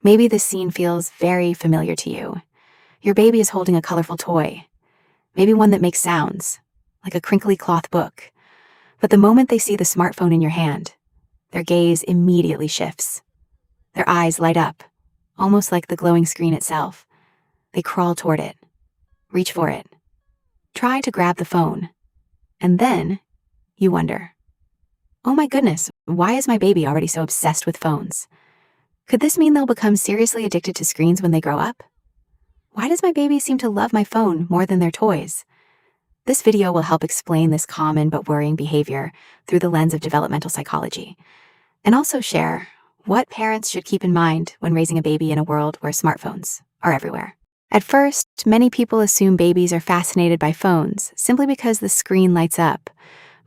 Maybe this scene feels very familiar to you. Your baby is holding a colorful toy, maybe one that makes sounds, like a crinkly cloth book. But the moment they see the smartphone in your hand, their gaze immediately shifts. Their eyes light up, almost like the glowing screen itself. They crawl toward it, reach for it, try to grab the phone. And then you wonder, oh my goodness, why is my baby already so obsessed with phones? Could this mean they'll become seriously addicted to screens when they grow up? Why does my baby seem to love my phone more than their toys? This video will help explain this common but worrying behavior through the lens of developmental psychology, and also share what parents should keep in mind when raising a baby in a world where smartphones are everywhere. At first, many people assume babies are fascinated by phones simply because the screen lights up,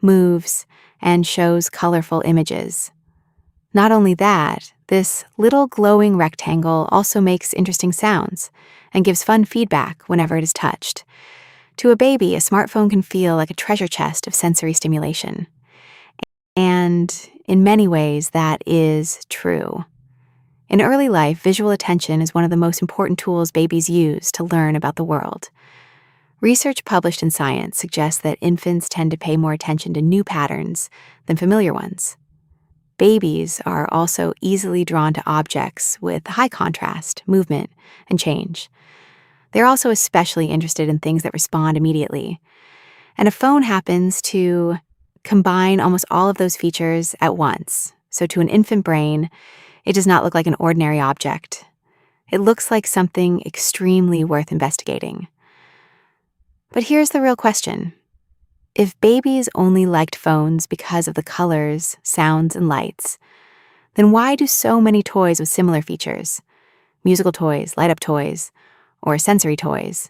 moves, and shows colorful images. Not only that, this little glowing rectangle also makes interesting sounds and gives fun feedback whenever it is touched. To a baby, a smartphone can feel like a treasure chest of sensory stimulation. And in many ways, that is true. In early life, visual attention is one of the most important tools babies use to learn about the world. Research published in Science suggests that infants tend to pay more attention to new patterns than familiar ones. Babies are also easily drawn to objects with high contrast, movement, and change. They're also especially interested in things that respond immediately. And a phone happens to combine almost all of those features at once. So to an infant brain, it does not look like an ordinary object. It looks like something extremely worth investigating. But here's the real question. If babies only liked phones because of the colors, sounds, and lights, then why do so many toys with similar features, musical toys, light-up toys, or sensory toys,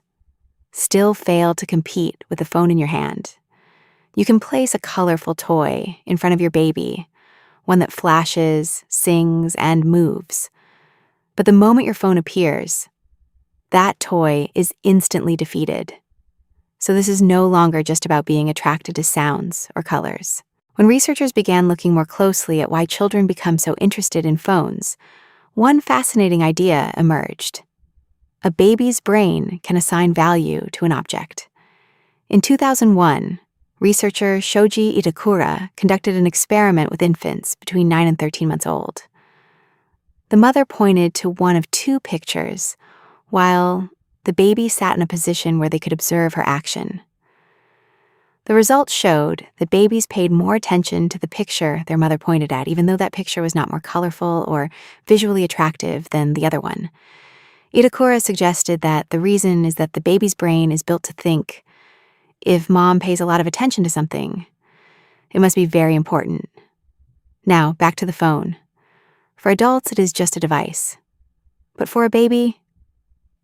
still fail to compete with the phone in your hand? You can place a colorful toy in front of your baby, one that flashes, sings, and moves. But the moment your phone appears, that toy is instantly defeated. So this is no longer just about being attracted to sounds or colors. When researchers began looking more closely at why children become so interested in phones, one fascinating idea emerged. A baby's brain can assign value to an object. In 2001, researcher Shoji Itakura conducted an experiment with infants between 9 and 13 months old. The mother pointed to one of two pictures, while the baby sat in a position where they could observe her action. The results showed that babies paid more attention to the picture their mother pointed at, even though that picture was not more colorful or visually attractive than the other one. Itakura suggested that the reason is that the baby's brain is built to think, if mom pays a lot of attention to something, it must be very important. Now, back to the phone. For adults, it is just a device. But for a baby,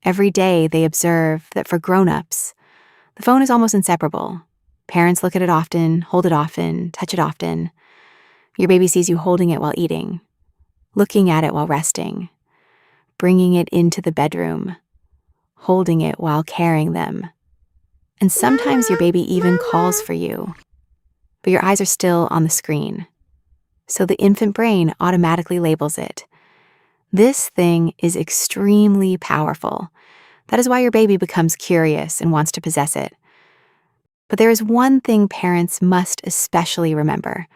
every day they observe that for grown-ups, the phone is almost inseparable. Parents look at it often, hold it often, touch it often. Your baby sees you holding it while eating, looking at it while resting, bringing it into the bedroom, holding it while carrying them. And sometimes your baby even calls for you, but your eyes are still on the screen. So the infant brain automatically labels it. This thing is extremely powerful. That is why your baby becomes curious and wants to possess it. But there is one thing parents must especially remember.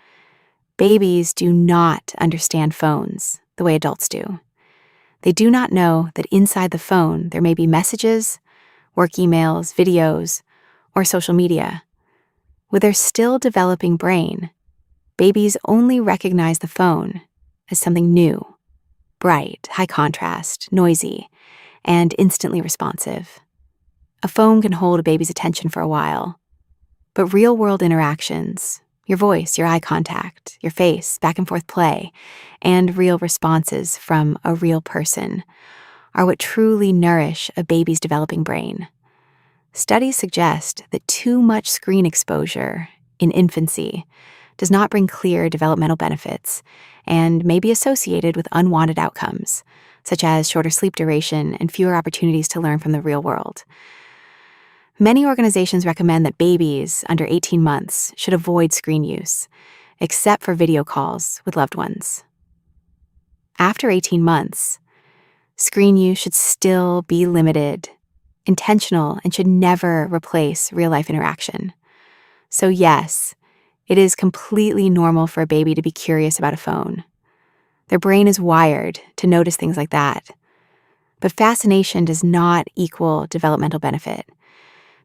Babies do not understand phones the way adults do. They do not know that inside the phone there may be messages, work emails, videos, or social media. With their still developing brain, babies only recognize the phone as something new, bright, high contrast, noisy, and instantly responsive. A phone can hold a baby's attention for a while, but real-world interactions, your voice, your eye contact, your face, back and forth play, and real responses from a real person are what truly nourish a baby's developing brain. Studies suggest that too much screen exposure in infancy does not bring clear developmental benefits and may be associated with unwanted outcomes, such as shorter sleep duration and fewer opportunities to learn from the real world. Many organizations recommend that babies under 18 months should avoid screen use, except for video calls with loved ones. After 18 months, Screen use should still be limited, intentional, and should never replace real-life interaction. So yes, it is completely normal for a baby to be curious about a phone. Their brain is wired to notice things like that. But fascination does not equal developmental benefit.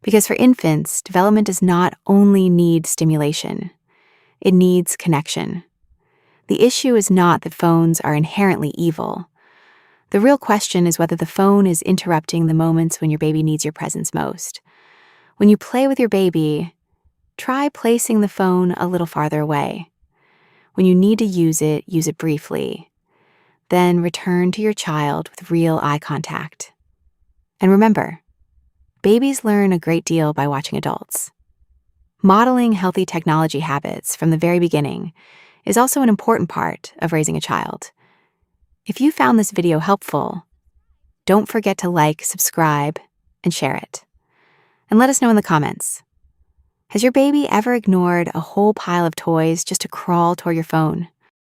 Because for infants, development does not only need stimulation, it needs connection. The issue is not that phones are inherently evil. The real question is whether the phone is interrupting the moments when your baby needs your presence most. When you play with your baby, try placing the phone a little farther away. When you need to use it briefly. Then return to your child with real eye contact. And remember, babies learn a great deal by watching adults. Modeling healthy technology habits from the very beginning is also an important part of raising a child. If you found this video helpful, don't forget to like, subscribe, and share it. And let us know in the comments. Has your baby ever ignored a whole pile of toys just to crawl toward your phone?